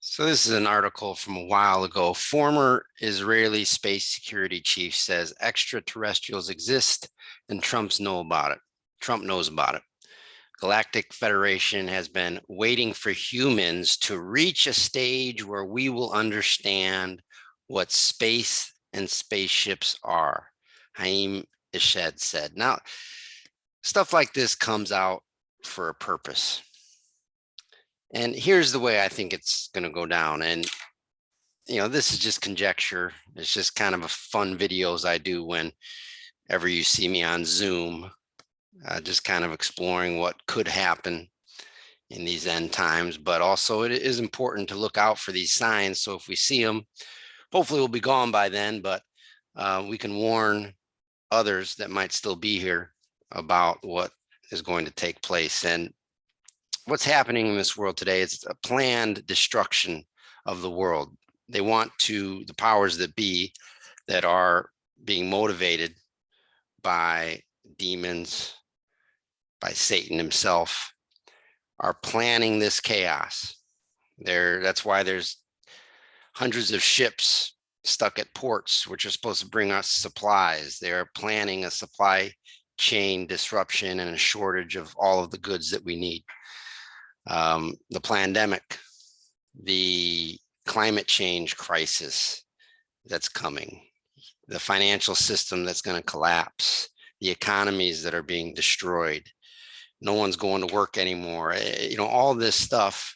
So this is an article from a while ago. Former Israeli space security chief says extraterrestrials exist and Trump knows about it. Galactic Federation has been waiting for humans to reach a stage where we will understand what space and spaceships are, Haim Eshed said. Now, stuff like this comes out for a purpose. And here's the way I think it's going to go down. And, this is just conjecture. It's just kind of a fun videos I do whenever you see me on Zoom, just kind of exploring what could happen in these end times. But also it is important to look out for these signs. So if we see them, hopefully we'll be gone by then, but we can warn others that might still be here about what is going to take place. And what's happening in this world today is a planned destruction of the world. They want to, the powers that be that are being motivated by demons, by Satan himself, are planning this chaos. That's why there's hundreds of ships stuck at ports, which are supposed to bring us supplies. They're planning a supply chain disruption and a shortage of all of the goods that we need. The pandemic, the climate change crisis that's coming, the financial system that's going to collapse, the economies that are being destroyed. No one's going to work anymore. All this stuff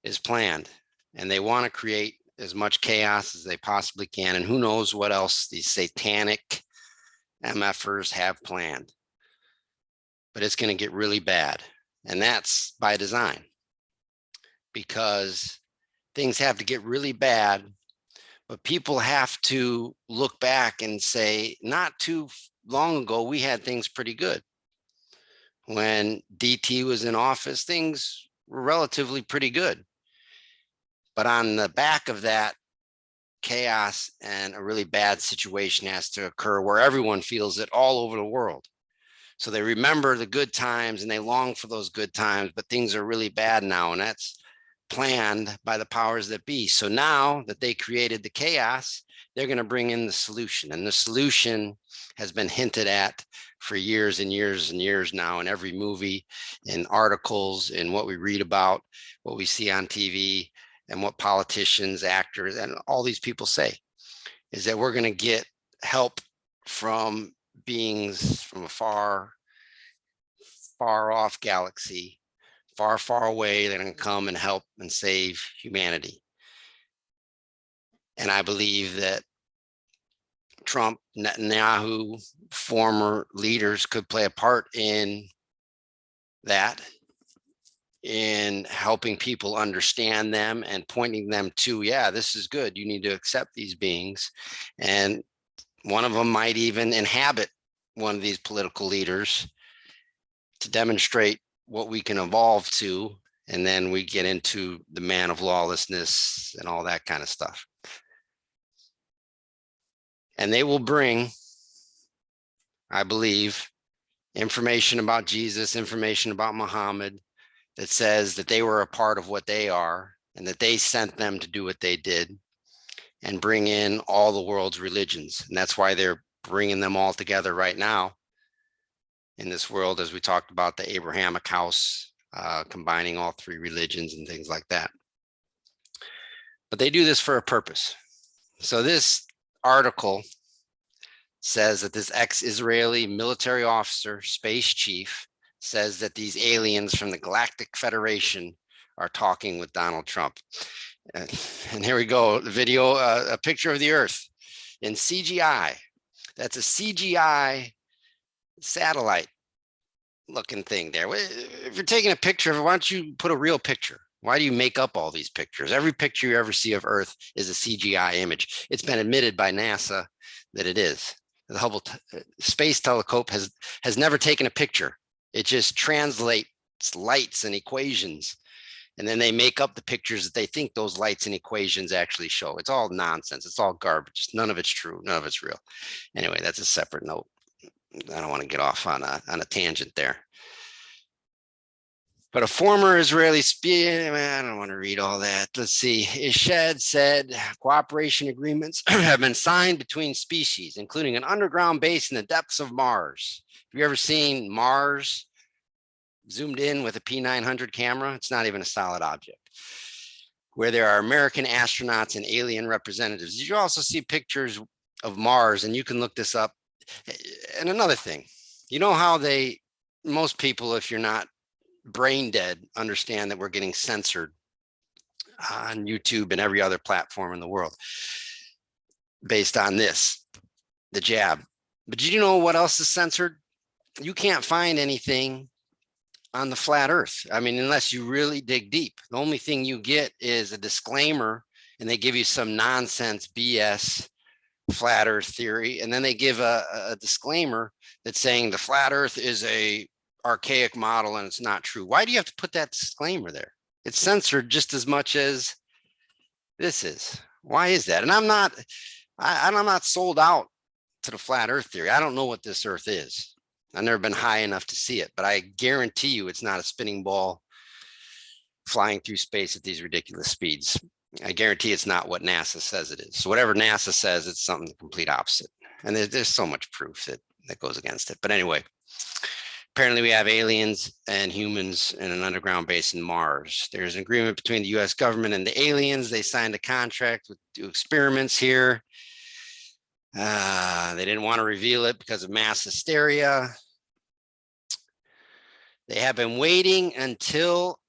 is planned, and they want to create as much chaos as they possibly can. And who knows what else these satanic MFers have planned. But it's going to get really bad. And that's by design, because things have to get really bad, but people have to look back and say, not too long ago, we had things pretty good. When DT was in office, things were relatively pretty good. But on the back of that, chaos and a really bad situation has to occur where everyone feels it all over the world. So they remember the good times and they long for those good times, but things are really bad now. And that's planned by the powers that be. So now that they created the chaos, they're going to bring in the solution. And the solution has been hinted at for years and years and years now in every movie, in articles, in what we read about, what we see on TV, and what politicians, actors, and all these people say, is that we're going to get help from beings from a far off galaxy, far away. They're going to come and help and save humanity. And I believe that Trump, Netanyahu, former leaders could play a part in that, in helping people understand them and pointing them to, yeah, this is good. You need to accept these beings. And one of them might even inhabit one of these political leaders to demonstrate what we can evolve to. And then we get into the man of lawlessness and all that kind of stuff. And they will bring, I believe, information about Jesus, information about Muhammad, that says that they were a part of what they are and that they sent them to do what they did, and bring in all the world's religions. And that's why they're bringing them all together right now in this world, as we talked about the Abrahamic house, combining all three religions and things like that. But they do this for a purpose. So this article says that this ex-Israeli military officer, space chief, says that these aliens from the Galactic Federation are talking with Donald Trump. And here we go, the video, a picture of the Earth in CGI. That's a CGI satellite looking thing there. If you're taking a picture of it, why don't you put a real picture? Why do you make up all these pictures? Every picture you ever see of Earth is a CGI image. It's been admitted by NASA that it is. The Hubble Space Telescope has never taken a picture. It just translates lights and equations, and then they make up the pictures that they think those lights and equations actually show. It's all nonsense. It's all garbage. None of it's true. None of it's real. Anyway, that's a separate note. I don't want to get off on a tangent there. But a former Israeli I don't want to read all that. Let's see. Ished said cooperation agreements have been signed between species, including an underground base in the depths of Mars. Have you ever seen Mars zoomed in with a P900 camera? It's not even a solid object. Where there are American astronauts and alien representatives. Did you also see pictures of Mars? And you can look this up. And another thing, you know how most people, if you're not brain dead, understand that we're getting censored on YouTube and every other platform in the world based on this, the jab. But did you know what else is censored? You can't find anything on the flat earth. I mean, unless you really dig deep, the only thing you get is a disclaimer, and they give you some nonsense BS flat earth theory. And then they give a disclaimer that's saying the flat earth is a archaic model and it's not true. Why do you have to put that disclaimer there? It's censored just as much as this is. Why is that? And I'm not sold out to the flat earth theory. I don't know what this earth is. I've never been high enough to see it, but I guarantee you it's not a spinning ball flying through space at these ridiculous speeds. I guarantee it's not what NASA says it is. So whatever NASA says, it's something the complete opposite. And there's so much proof that goes against it. But anyway, apparently we have aliens and humans in an underground base in Mars. There's an agreement between the US government and the aliens. They signed a contract to do experiments here. They didn't want to reveal it because of mass hysteria. They have been waiting until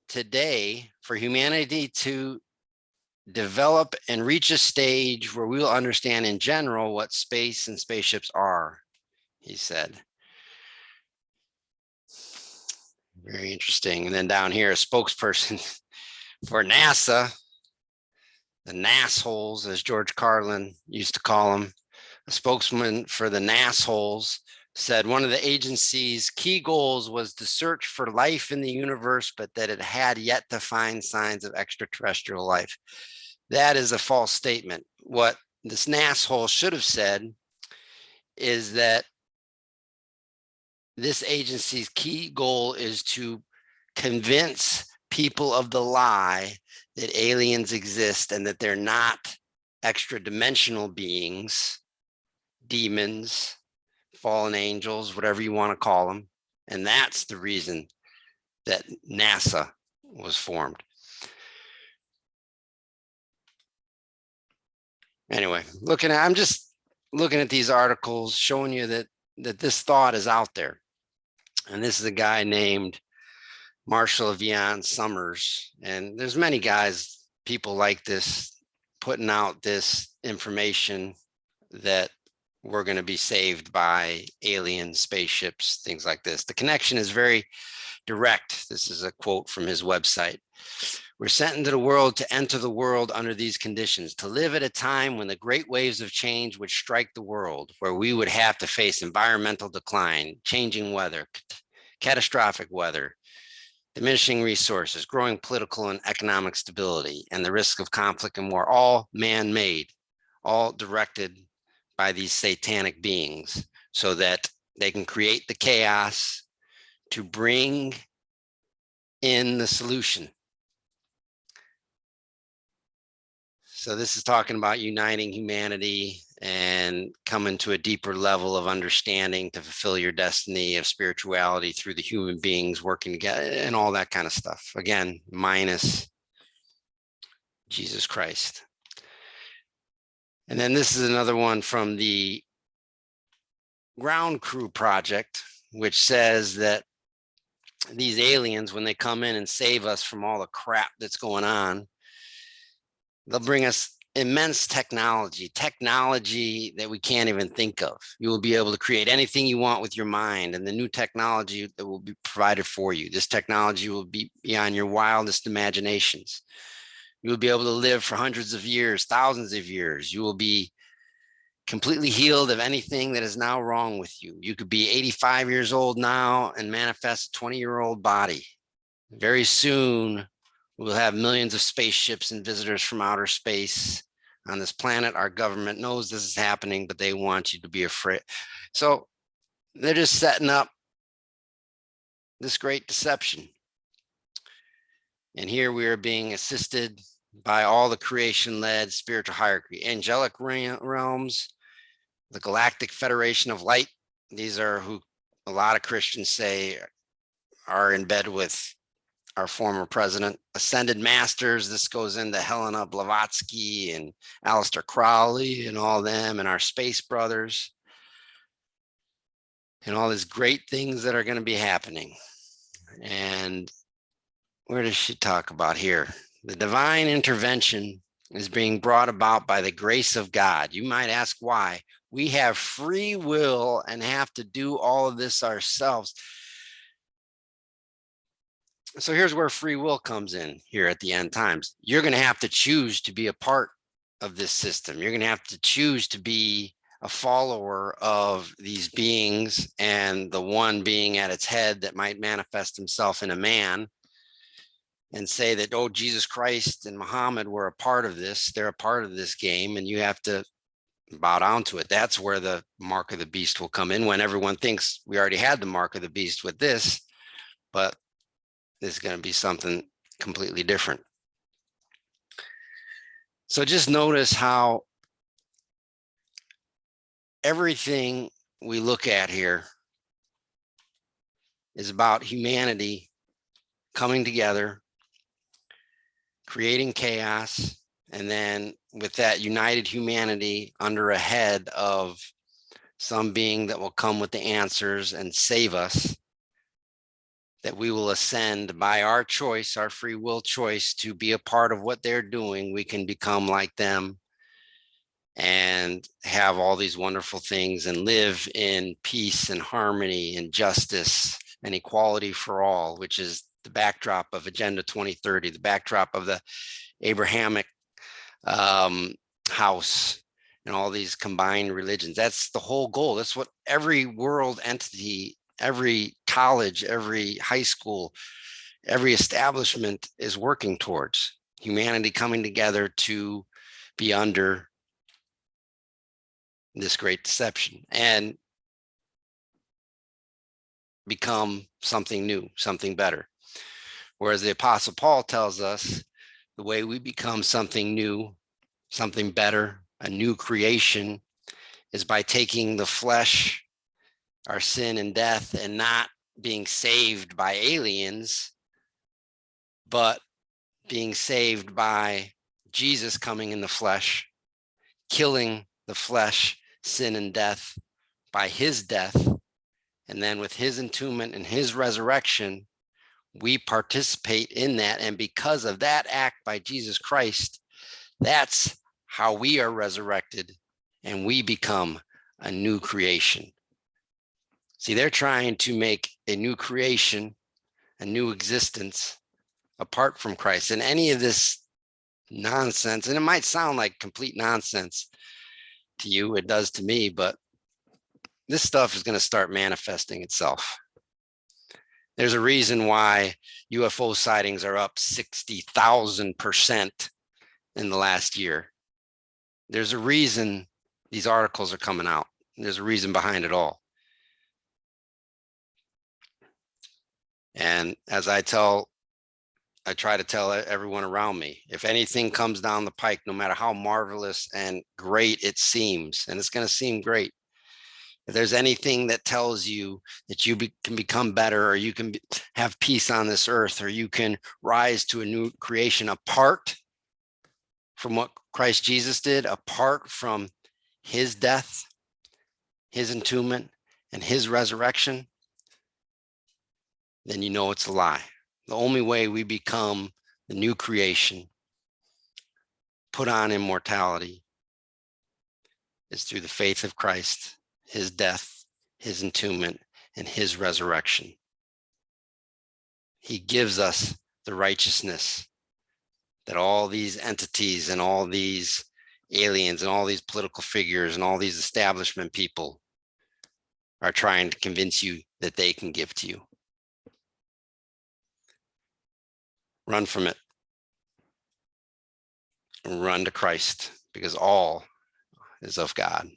today for humanity to develop and reach a stage where we will understand in general what space and spaceships are, he said. Very interesting. And then down here, a spokesperson for NASA, the NASSholes, as George Carlin used to call them, a spokesman for the NASSholes said one of the agency's key goals was to search for life in the universe, but that it had yet to find signs of extraterrestrial life. That is a false statement. What this NASShole should have said is that this agency's key goal is to convince people of the lie that aliens exist and that they're not extra dimensional beings, demons, fallen angels, whatever you want to call them. And that's the reason that NASA was formed. Anyway, I'm just looking at these articles showing you that this thought is out there. And this is a guy named Marshall Vian Summers. And there's many guys, people like this, putting out this information that we're going to be saved by alien spaceships, things like this. The connection is very direct. This is a quote from his website. We're sent into the world to enter the world under these conditions, to live at a time when the great waves of change would strike the world, where we would have to face environmental decline, changing weather, catastrophic weather, diminishing resources, growing political and economic stability, and the risk of conflict and war, all man-made, all directed by these satanic beings so that they can create the chaos to bring in the solution. So this is talking about uniting humanity and coming to a deeper level of understanding to fulfill your destiny of spirituality through the human beings working together and all that kind of stuff. Again, minus Jesus Christ. And then this is another one from the Ground Crew Project, which says that these aliens, when they come in and save us from all the crap that's going on, they'll bring us immense technology that we can't even think of. You will be able to create anything you want with your mind, and the new technology that will be provided for you. This technology will be beyond your wildest imaginations. You will be able to live for hundreds of years, thousands of years. You will be completely healed of anything that is now wrong with you. You could be 85 years old now and manifest a 20-year-old body. Very soon, we'll have millions of spaceships and visitors from outer space on this planet. Our government knows this is happening, but they want you to be afraid. So they're just setting up this great deception. And here we are being assisted by all the creation-led spiritual hierarchy, angelic realms, the Galactic Federation of Light. These are who a lot of Christians say are in bed with our former president. Ascended Masters, this goes into Helena Blavatsky and Aleister Crowley and all them, and our space brothers, and all these great things that are going to be happening. And where does she talk about here? The divine intervention is being brought about by the grace of God. You might ask why. We have free will and have to do all of this ourselves. So here's where free will comes in here at the end times. You're going to have to choose to be a part of this system. You're going to have to choose to be a follower of these beings, and the one being at its head that might manifest himself in a man and say that, oh, Jesus Christ and Muhammad were a part of this. They're a part of this game, and you have to bow down to it. That's where the mark of the beast will come in, when everyone thinks we already had the mark of the beast with this, but this is going to be something completely different. So just notice how everything we look at here is about humanity coming together, creating chaos, and then with that united humanity under a head of some being that will come with the answers and save us, that we will ascend by our choice, our free will choice, to be a part of what they're doing. We can become like them and have all these wonderful things and live in peace and harmony and justice and equality for all, which is the backdrop of Agenda 2030, the backdrop of the Abrahamic house and all these combined religions. That's the whole goal. That's what every world entity, every college, every high school, every establishment is working towards. Humanity coming together to be under this great deception and become something new, something better. Whereas the Apostle Paul tells us the way we become something new, something better, a new creation, is by taking the flesh, our sin and death, and not being saved by aliens, but being saved by Jesus coming in the flesh, killing the flesh, sin and death by his death. And then with his entombment and his resurrection, we participate in that. And because of that act by Jesus Christ, that's how we are resurrected and we become a new creation. See, they're trying to make a new creation, a new existence apart from Christ. And any of this nonsense, and it might sound like complete nonsense to you, it does to me, but this stuff is going to start manifesting itself. There's a reason why UFO sightings are up 60,000% in the last year. There's a reason these articles are coming out. There's a reason behind it all. And as I try to tell everyone around me, if anything comes down the pike, no matter how marvelous and great it seems, and it's going to seem great, if there's anything that tells you that you can become better, or you can have peace on this earth, or you can rise to a new creation apart from what Christ Jesus did, apart from his death, his entombment, and his resurrection, then you know it's a lie. The only way we become the new creation, put on immortality, is through the faith of Christ, his death, his entombment, and his resurrection. He gives us the righteousness that all these entities and all these aliens and all these political figures and all these establishment people are trying to convince you that they can give to you. Run from it. Run to Christ, because all is of God.